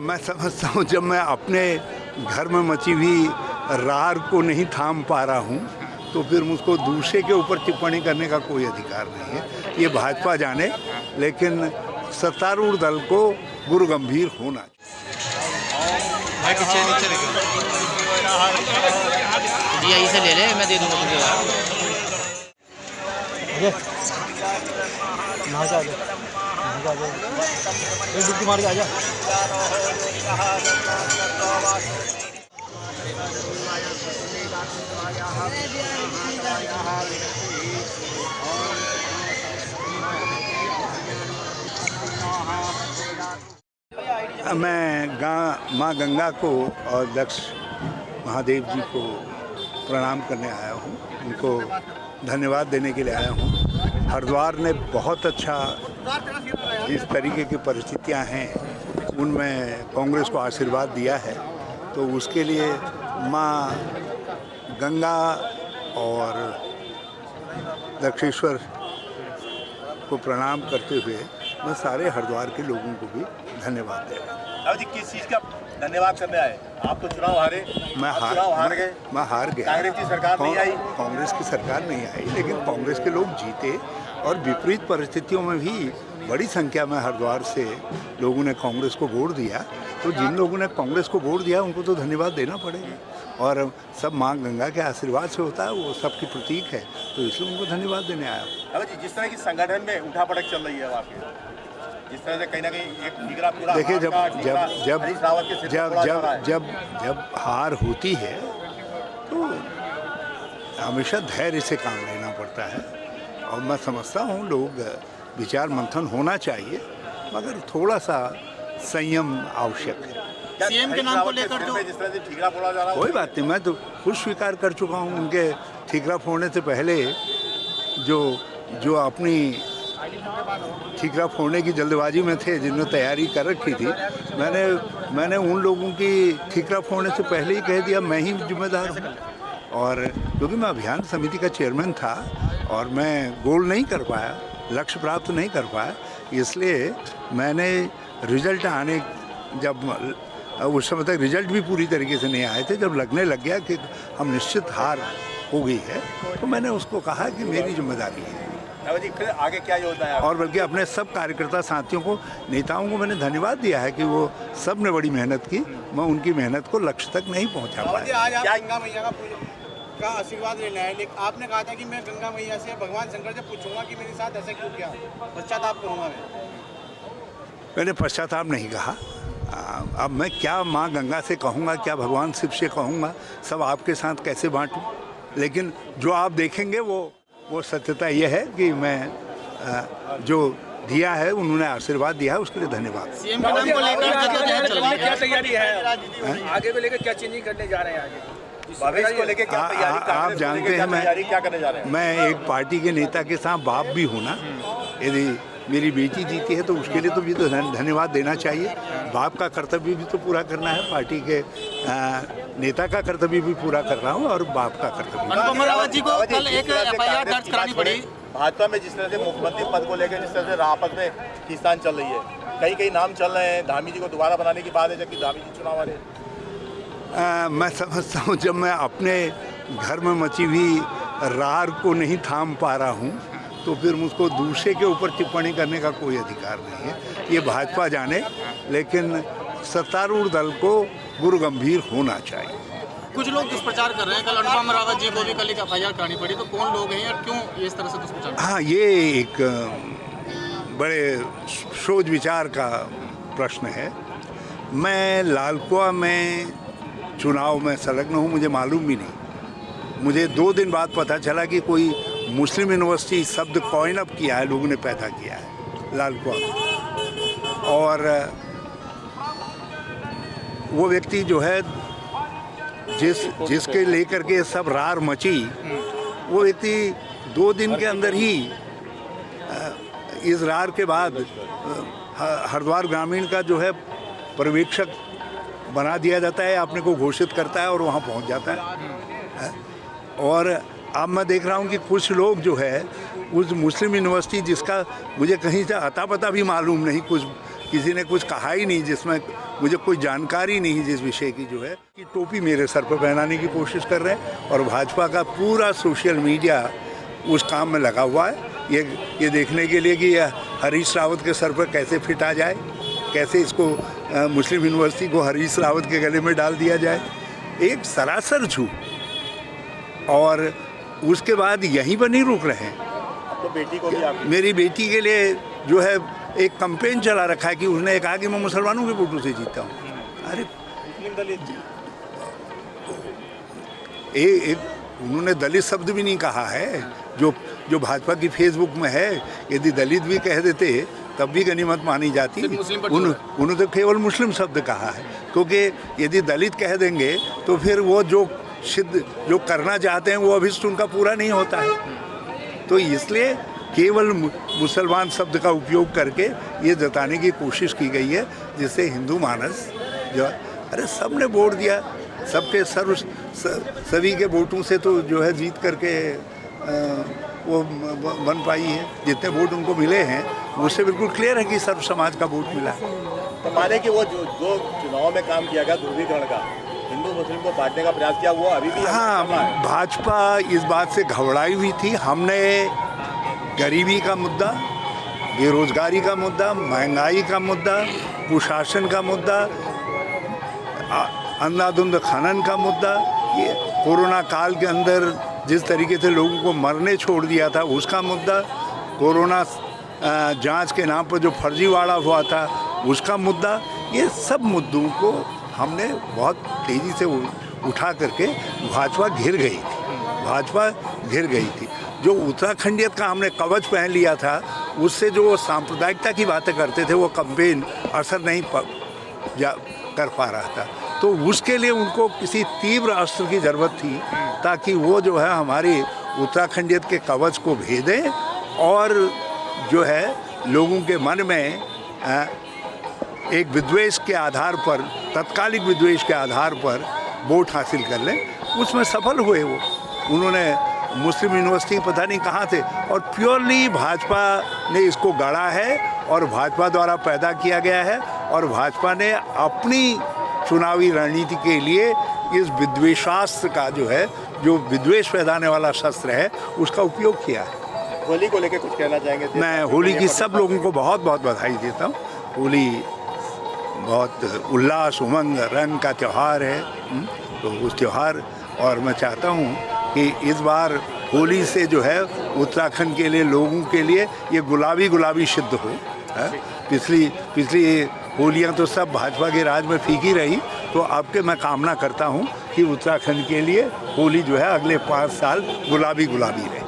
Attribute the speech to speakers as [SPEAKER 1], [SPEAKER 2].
[SPEAKER 1] मैं समझता हूँ जब मैं अपने घर में मची हुई रार को नहीं थाम पा रहा हूँ तो फिर मुझको दूसरे के ऊपर टिप्पणी करने का कोई अधिकार नहीं है। ये भाजपा जाने, लेकिन सत्तारूढ़ दल को गुरु गंभीर होना
[SPEAKER 2] चाहिए। इसे ले ले, मैं दे दूँगा तुझे यार।
[SPEAKER 3] एक डुबकी मार के आजा।
[SPEAKER 1] मैं माँ गंगा को और दक्ष महादेव जी को प्रणाम करने आया हूँ, उनको धन्यवाद देने के लिए आया हूँ। हरिद्वार ने बहुत अच्छा, जिस तरीके की परिस्थितियाँ हैं उनमें कांग्रेस को आशीर्वाद दिया है, तो उसके लिए माँ गंगा और दक्षेश्वर को प्रणाम करते हुए मैं सारे हरिद्वार के लोगों को भी धन्यवाद दे रहा हूँ।
[SPEAKER 4] जी किस चीज़ का धन्यवाद करने आए? आप तो चुनाव हारे,
[SPEAKER 1] मैं हार गया।
[SPEAKER 4] कांग्रेस की सरकार नहीं आई।
[SPEAKER 1] कांग्रेस की सरकार नहीं आई, लेकिन कांग्रेस के लोग जीते और विपरीत परिस्थितियों में भी बड़ी संख्या में हरिद्वार से लोगों ने कांग्रेस को वोट दिया। तो जिन लोगों ने कांग्रेस को वोट दिया उनको तो धन्यवाद देना पड़ेगा, और सब माँ गंगा के आशीर्वाद से होता है, वो सबकी प्रतीक है, तो इसलिए उनको धन्यवाद देने आया।
[SPEAKER 4] अब जी जिस तरह की संगठन में उठापटक चल रही है वहाँ पे, जिस तरह से कहीं ना कहीं एक ठीकरा पूरा,
[SPEAKER 1] देखिए जब हार होती है तो हमेशा धैर्य से काम लेना पड़ता है, और मैं समझता हूँ लोग विचार मंथन होना चाहिए, मगर थोड़ा सा संयम आवश्यक है।
[SPEAKER 2] सीएम के नाम को लेकर जो
[SPEAKER 4] जिस तरह से ठीकरा फोड़ा जा रहा है,
[SPEAKER 1] कोई बात नहीं, मैं तो खुद स्वीकार कर चुका हूँ। उनके ठीकरा फोड़ने से पहले जो अपनी ठीकरा फोड़ने की जल्दबाजी में थे, जिन्होंने तैयारी कर रखी थी, मैंने उन लोगों की ठीकरा फोड़ने से पहले ही कह दिया मैं ही जिम्मेदार हूँ। और क्योंकि मैं अभियान समिति का चेयरमैन था और मैं गोल नहीं कर पाया, लक्ष्य प्राप्त नहीं कर पाया, इसलिए मैंने रिजल्ट आने, जब उस समय तक रिजल्ट भी पूरी तरीके से नहीं आए थे, जब लगने लग गया कि हम निश्चित हार हो गई है, तो मैंने उसको कहा कि मेरी जिम्मेदारी है।
[SPEAKER 4] जी फिर आगे क्या योजना है?
[SPEAKER 1] और बल्कि अपने सब कार्यकर्ता साथियों को, नेताओं को मैंने धन्यवाद दिया है कि वो सब ने बड़ी मेहनत की, मैं उनकी मेहनत को लक्ष्य तक नहीं पहुंचा पाया।
[SPEAKER 3] आज आप गंगा मैया का आशीर्वाद लेना है, लेकिन आपने कहा था कि मैं गंगा मैया से, भगवान शंकर से पूछूंगा कि मेरे साथ ऐसा क्यों किया, पश्चाताप करूँगा
[SPEAKER 1] मैंने पश्चाताप नहीं कहा। अब मैं क्या माँ गंगा से कहूँगा, क्या भगवान शिव से कहूँगा, सब आपके साथ कैसे बांटूँ, लेकिन जो आप देखेंगे वो सत्यता ये है कि मैं जो दिया है, उन्होंने आशीर्वाद दिया है, उसके लिए धन्यवाद।
[SPEAKER 2] सीएम के नाम को लेकर
[SPEAKER 3] क्या तैयारी है, आगे को लेकर क्या चेंजिंग करने जा रहे हैं, आगे
[SPEAKER 4] भविष्य को लेकर क्या तैयारी?
[SPEAKER 1] आप जानते हैं
[SPEAKER 4] क्या करने जा रहे हैं?
[SPEAKER 1] मैं एक पार्टी के नेता के साथ बाप भी हूँ ना। यदि मेरी बेटी जीती है तो उसके लिए तो भी तो धन्यवाद देना चाहिए। बाप का कर्तव्य भी तो पूरा करना है, पार्टी के नेता का कर्तव्य भी पूरा कर रहा हूँ, और बाप का कर्तव्य।
[SPEAKER 2] अनुपम रावत जी को कल एक एफआईआर दर्ज करानी पड़ी।
[SPEAKER 4] भाजपा में जिस तरह से मुख्यमंत्री पद को लेकर जिस तरह से आपस में खींचतान चल रही है, कई नाम चल रहे हैं, धामी जी को दोबारा बनाने की बात है, जबकि धामी जी चुनाव वाले।
[SPEAKER 1] मैं समझता हूँ जब मैं अपने घर में मची हुई रार को नहीं थाम पा रहा हूँ तो फिर मुझको दूसरे के ऊपर टिप्पणी करने का कोई अधिकार नहीं है। ये भाजपा जाने, लेकिन सत्तारूढ़ दल को गुरु गंभीर होना चाहिए।
[SPEAKER 2] कुछ लोग दुष्प्रचार कर रहे हैं, कल अनुपम रावत जी को भी कल एक एफआईआर करानी पड़ी, तो कौन लोग हैं और क्यों इस तरह से दुष्प्रचार?
[SPEAKER 1] हाँ, ये एक बड़े सोच विचार का प्रश्न है। मैं लालकुआ में चुनाव में संलग्न हूँ, मुझे मालूम भी नहीं। मुझे 2 दिन बाद पता चला कि कोई मुस्लिम यूनिवर्सिटी शब्द कॉइन अप किया है, लोगों ने पैदा किया है लालकुआ में, और वो व्यक्ति जो है जिसके लेकर के सब रार मची, वो व्यक्ति 2 दिन के अंदर ही इस रार के बाद हरिद्वार ग्रामीण का जो है पर्यवेक्षक बना दिया जाता है, अपने को घोषित करता है और वहाँ पहुँच जाता है। और अब मैं देख रहा हूँ कि कुछ लोग जो है उस मुस्लिम यूनिवर्सिटी, जिसका मुझे कहीं से अता पता भी मालूम नहीं, कुछ किसी ने कुछ कहा ही नहीं जिसमें मुझे कोई जानकारी नहीं जिस विषय की जो है कि टोपी मेरे सर पर पहनाने की कोशिश कर रहे हैं। और भाजपा का पूरा सोशल मीडिया उस काम में लगा हुआ है, ये देखने के लिए कि हरीश रावत के सर पर कैसे फिट आ जाए, कैसे इसको मुस्लिम यूनिवर्सिटी को हरीश रावत के गले में डाल दिया जाए। एक सरासर झूठ। और उसके बाद यहीं पर नहीं रुक रहे हैं।
[SPEAKER 4] तो बेटी को भी आप
[SPEAKER 1] मेरी बेटी के लिए जो है एक कैंपेन चला रखा है कि उसने कहा कि मैं मुसलमानों के वोटों से जीता हूँ। अरे
[SPEAKER 3] मुस्लिम दलित
[SPEAKER 1] उन्होंने दलित शब्द भी नहीं कहा है जो भाजपा की फेसबुक में है। यदि दलित भी कह देते तब भी गनीमत मानी जाती। उन्होंने तो केवल मुस्लिम शब्द कहा है, क्योंकि यदि दलित कह देंगे तो फिर वो जो करना चाहते हैं वो अभिष्ट उनका पूरा नहीं होता है। तो इसलिए केवल मुसलमान शब्द का उपयोग करके ये जताने की कोशिश की गई है, जिससे हिंदू मानस जो अरे सब ने वोट दिया, सबके सभी के वोटों से तो जो है जीत करके वो बन पाई है। जितने वोट उनको मिले हैं उससे बिल्कुल क्लियर है कि सर्व समाज का वोट मिला है।
[SPEAKER 4] तो माने कि वो जो चुनाव में काम किया गया ध्रुवीकरण का, हिंदू मुस्लिम को बांटने का प्रयास किया, वो अभी भी
[SPEAKER 1] हाँ, भाजपा इस बात से घबराई हुई थी। हमने गरीबी का मुद्दा, बेरोजगारी का मुद्दा, महंगाई का मुद्दा, कुशासन का मुद्दा, अंधाधुंध खनन का मुद्दा, ये कोरोना काल के अंदर जिस तरीके से लोगों को मरने छोड़ दिया था उसका मुद्दा, कोरोना जांच के नाम पर जो फर्जीवाड़ा हुआ था उसका मुद्दा, ये सब मुद्दों को हमने बहुत तेज़ी से उठा करके भाजपा घिर गई थी। जो उत्तराखंडियत का हमने कवच पहन लिया था, उससे जो सांप्रदायिकता की बातें करते थे वो कैंपेन असर नहीं कर पा रहा था। तो उसके लिए उनको किसी तीव्र अस्त्र की ज़रूरत थी, ताकि वो जो है हमारी उत्तराखंडियत के कवच को भेदें और जो है लोगों के मन में एक विद्वेष के आधार पर, तत्कालिक विद्वेष के आधार पर वोट हासिल कर लें। उसमें सफल हुए वो। उन्होंने मुस्लिम यूनिवर्सिटी पता नहीं कहाँ थे, और प्योरली भाजपा ने इसको गढ़ा है और भाजपा द्वारा पैदा किया गया है। और भाजपा ने अपनी चुनावी रणनीति के लिए इस विद्वेषास्त्र का जो विद्वेष फैलाने वाला शस्त्र है उसका उपयोग किया है।
[SPEAKER 4] होली को लेकर कुछ कहना चाहेंगे?
[SPEAKER 1] मैं होली की सब लोगों को बहुत बहुत बधाई देता हूँ। होली बहुत उल्लास, उमंग, रंग का त्यौहार है। तो उस त्यौहार, और मैं चाहता हूँ कि इस बार होली से जो है उत्तराखंड के लिए, लोगों के लिए ये गुलाबी सिद्ध हो। पिछली होलियाँ तो सब भाजपा के राज में फीकी रही, तो अब के मैं कामना करता हूँ कि उत्तराखंड के लिए होली जो है अगले 5 साल गुलाबी रहे।